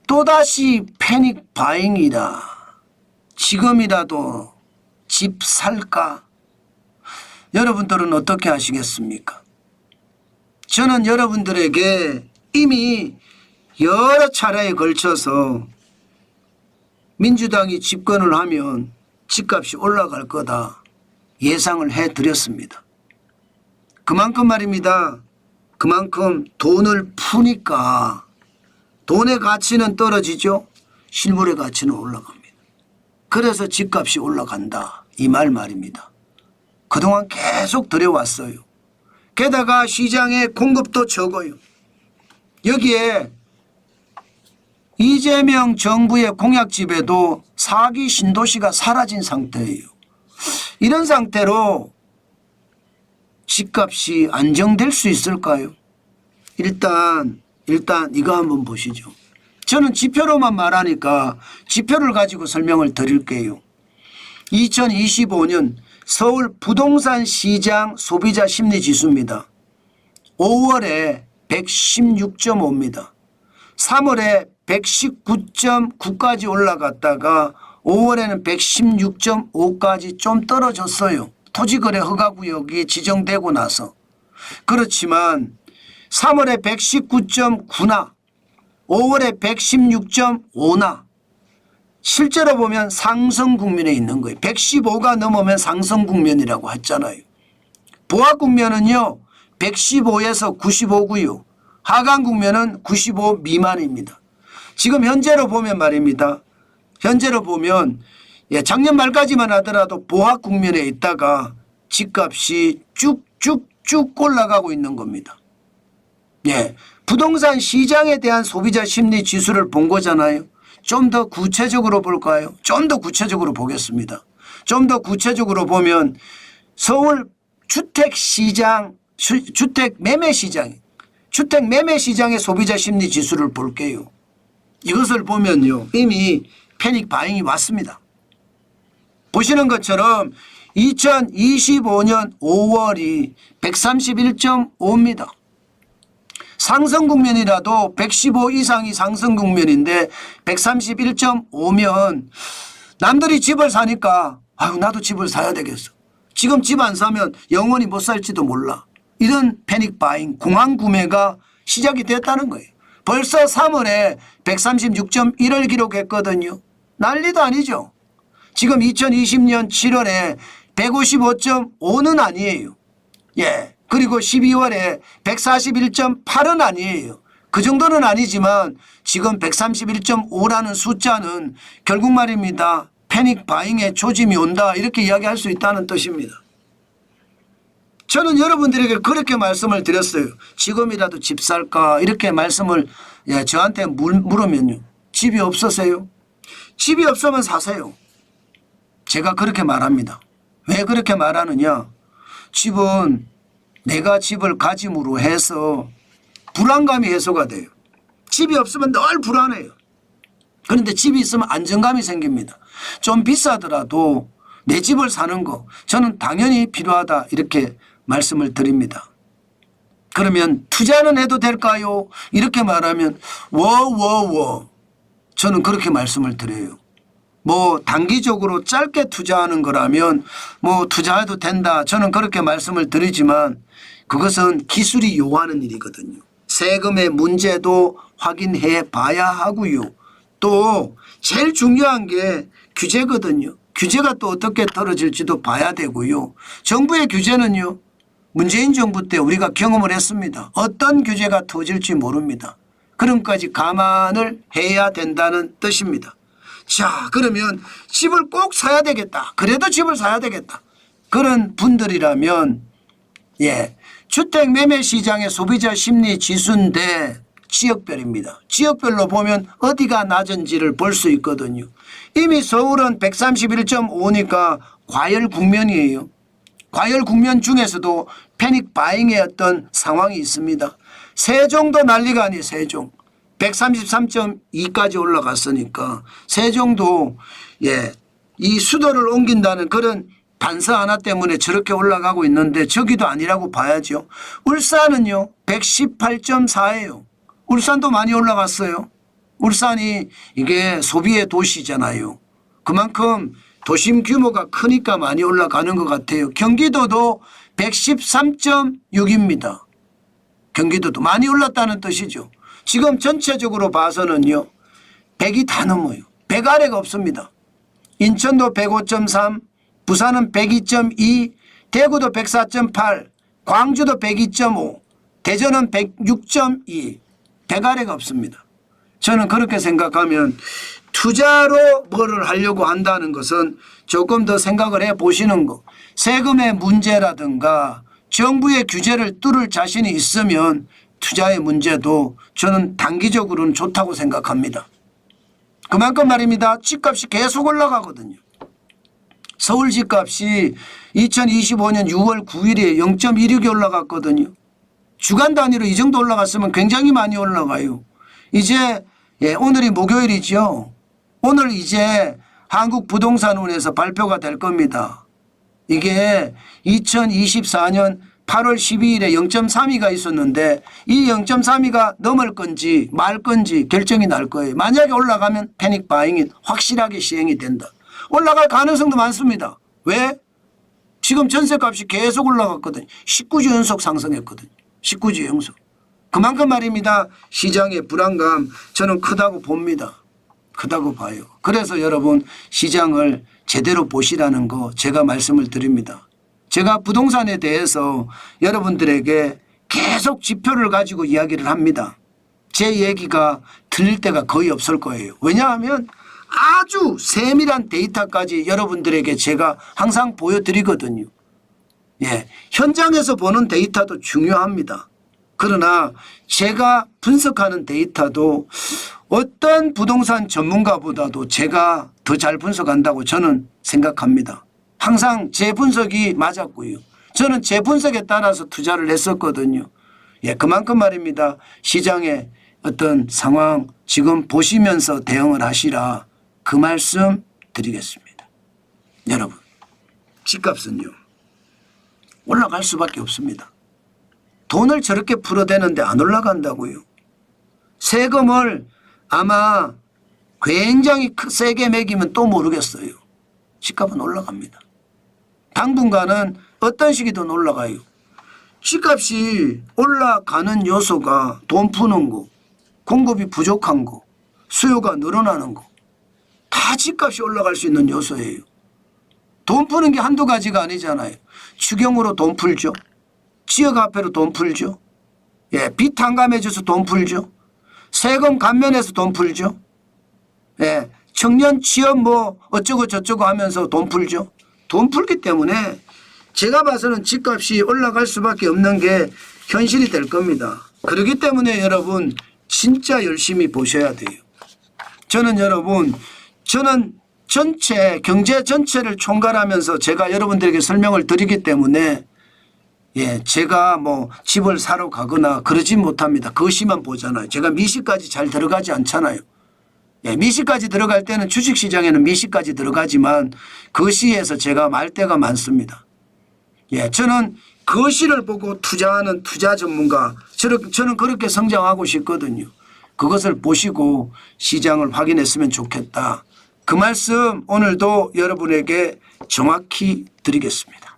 또다시 패닉 바잉이다. 지금이라도 집 살까? 여러분들은 어떻게 하시겠습니까? 저는 여러분들에게 이미 여러 차례에 걸쳐서 민주당이 집권을 하면 집값이 올라갈 거다 예상을 해드렸습니다. 그만큼 말입니다. 그만큼 돈을 푸니까 돈의 가치는 떨어지죠. 실물의 가치는 올라갑니다. 그래서 집값이 올라간다 이 말입니다. 그동안 계속 들여왔어요. 게다가 시장의 공급도 적어요. 여기에 이재명 정부의 공약집에도 사기 신도시가 사라진 상태예요. 이런 상태로 집값이 안정될 수 있을까요? 일단 이거 한번 보시죠. 저는 지표로만 말하니까 지표를 가지고 설명을 드릴게요. 2025년 서울 부동산 시장 소비자 심리 지수입니다. 5월에 116.5입니다. 3월에 119.9까지 올라갔다가 5월에는 116.5까지 좀 떨어졌어요. 토지거래 허가구역이 지정되고 나서. 그렇지만 3월에 119.9나 5월에 116.5나 실제로 보면 상승 국면에 있는 거예요. 115가 넘으면 상승 국면이라고 했잖아요. 보합 국면은요 115에서 95고요. 하강 국면은 95 미만입니다. 지금 현재로 보면 말입니다. 현재로 보면 작년 말까지만 하더라도 보합 국면에 있다가 집값이 쭉쭉쭉 올라가고 있는 겁니다. 부동산 시장에 대한 소비자 심리 지수를 본 거잖아요. 좀 더 구체적으로 볼까요? 좀 더 구체적으로 보겠습니다. 좀 더 구체적으로 보면 서울 주택시장, 주택매매시장의 소비자 심리 지수를 볼게요. 이것을 보면요. 이미 패닉 바잉이 왔습니다. 보시는 것처럼 2025년 5월이 131.5입니다. 상승 국면이라도 115 이상이 상승 국면인데 131.5면 남들이 집을 사니까 아유 나도 집을 사야 되겠어. 지금 집 안 사면 영원히 못 살지도 몰라. 이런 패닉 바잉 공황 구매가 시작이 됐다는 거예요. 벌써 3월에 136.1을 기록했거든요. 난리도 아니죠. 지금 2020년 7월에 155.5는 아니에요. 그리고 12월에 141.8은 아니에요. 그 정도는 아니지만 지금 131.5라는 숫자는 결국 말입니다. 패닉 바잉의 조짐이 온다 이렇게 이야기할 수 있다는 뜻입니다. 저는 여러분들에게 그렇게 말씀을 드렸어요. 지금이라도 집 살까 이렇게 말씀을 저한테 물으면요. 집이 없으세요? 집이 없으면 사세요. 제가 그렇게 말합니다. 왜 그렇게 말하느냐. 집은 내가 집을 가짐으로 해서 불안감이 해소가 돼요. 집이 없으면 늘 불안해요. 그런데 집이 있으면 안정감이 생깁니다. 좀 비싸더라도 내 집을 사는 거 저는 당연히 필요하다 이렇게 말씀을 드립니다. 그러면 투자는 해도 될까요? 이렇게 말하면 저는 그렇게 말씀을 드려요. 단기적으로 짧게 투자하는 거라면 투자해도 된다. 저는 그렇게 말씀을 드리지만 그것은 기술이 요하는 일이거든요. 세금의 문제도 확인해 봐야 하고요. 또 제일 중요한 게 규제거든요. 규제가 또 어떻게 떨어질지도 봐야 되고요. 정부의 규제는요. 문재인 정부 때 우리가 경험을 했습니다. 어떤 규제가 터질지 모릅니다. 그런 것까지 감안을 해야 된다는 뜻입니다. 자, 그러면 집을 꼭 사야 되겠다. 그래도 집을 사야 되겠다. 그런 분들이라면 주택 매매 시장의 소비자 심리 지수인데 지역별입니다. 지역별로 보면 어디가 낮은지를 볼 수 있거든요. 이미 서울은 131.5니까 과열 국면이에요. 과열 국면 중에서도 패닉 바잉의 어떤 상황이 있습니다. 세종도 난리가 아니에요. 세종. 133.2까지 올라갔으니까 세종도 이 수도를 옮긴다는 그런 단서 하나 때문에 저렇게 올라가고 있는데 저기도 아니라고 봐야죠. 울산은요 118.4예요. 울산도 많이 올라갔어요. 울산이 이게 소비의 도시잖아요. 그만큼 도심 규모가 크니까 많이 올라가는 것 같아요. 경기도도 113.6입니다. 경기도도 많이 올랐다는 뜻이죠. 지금 전체적으로 봐서는요. 100이 다 넘어요. 100 아래가 없습니다. 인천도 105.3, 부산은 102.2, 대구도 104.8, 광주도 102.5, 대전은 106.2, 100 아래가 없습니다. 저는 그렇게 생각하면 투자로 뭐를 하려고 한다는 것은 조금 더 생각을 해 보시는 거. 세금의 문제라든가 정부의 규제를 뚫을 자신이 있으면 투자의 문제도 저는 단기적으로는 좋다고 생각합니다. 그만큼 말입니다. 집값이 계속 올라가거든요. 서울 집값이 2025년 6월 9일에 0.16이 올라갔거든요. 주간 단위로 이 정도 올라갔으면 굉장히 많이 올라가요. 이제 오늘이 목요일이죠. 오늘 이제 한국부동산원에서 발표가 될 겁니다. 이게 2024년 8월 12일에 0.32가 있었는데 이 0.32가 넘을 건지 말 건지 결정이 날 거예요. 만약에 올라가면 패닉 바잉이 확실하게 시행이 된다. 올라갈 가능성도 많습니다. 왜? 지금 전세값이 계속 올라갔거든요. 19주 연속 상승했거든요. 19주 연속. 그만큼 말입니다. 시장의 불안감 저는 크다고 봅니다. 크다고 봐요. 그래서 여러분 시장을 제대로 보시라는 거 제가 말씀을 드립니다. 제가 부동산에 대해서 여러분들에게 계속 지표를 가지고 이야기를 합니다. 제 얘기가 들릴 때가 거의 없을 거예요. 왜냐하면 아주 세밀한 데이터까지 여러분들에게 제가 항상 보여드리거든요. 예, 현장에서 보는 데이터도 중요합니다. 그러나 제가 분석하는 데이터도 어떤 부동산 전문가보다도 제가 더 잘 분석한다고 저는 생각합니다. 항상 제 분석이 맞았고요. 저는 제 분석에 따라서 투자를 했었거든요. 예, 그만큼 말입니다. 시장의 어떤 상황 지금 보시면서 대응을 하시라 그 말씀 드리겠습니다. 여러분 집값은요 올라갈 수밖에 없습니다. 돈을 저렇게 풀어대는데 안 올라간다고요. 세금을 아마 굉장히 세게 매기면 또 모르겠어요. 집값은 올라갑니다. 당분간은 어떤 시기든 올라가요. 집값이 올라가는 요소가 돈 푸는 거, 공급이 부족한 거, 수요가 늘어나는 거. 다 집값이 올라갈 수 있는 요소예요. 돈 푸는 게 한두 가지가 아니잖아요. 추경으로 돈 풀죠. 지역화폐로 돈 풀죠. 예, 빚 탕감해줘서 돈 풀죠. 세금 감면해서 돈 풀죠. 예, 청년 취업 뭐 어쩌고 저쩌고 하면서 돈 풀죠. 돈 풀기 때문에 제가 봐서는 집값이 올라갈 수밖에 없는 게 현실이 될 겁니다. 그렇기 때문에 여러분 진짜 열심히 보셔야 돼요. 저는 여러분 저는 전체 경제 전체를 총괄하면서 제가 여러분들에게 설명을 드리기 때문에 예, 제가 뭐 집을 사러 가거나 그러지 못합니다. 거시만 보잖아요. 제가 미시까지 잘 들어가지 않잖아요. 예, 미시까지 들어갈 때는 주식시장에는 미시까지 들어가지만 거시에서 제가 말 때가 많습니다. 예, 저는 거시를 보고 투자하는 투자 전문가 저는 그렇게 성장하고 싶거든요. 그것을 보시고 시장을 확인했으면 좋겠다. 그 말씀 오늘도 여러분에게 정확히 드리겠습니다.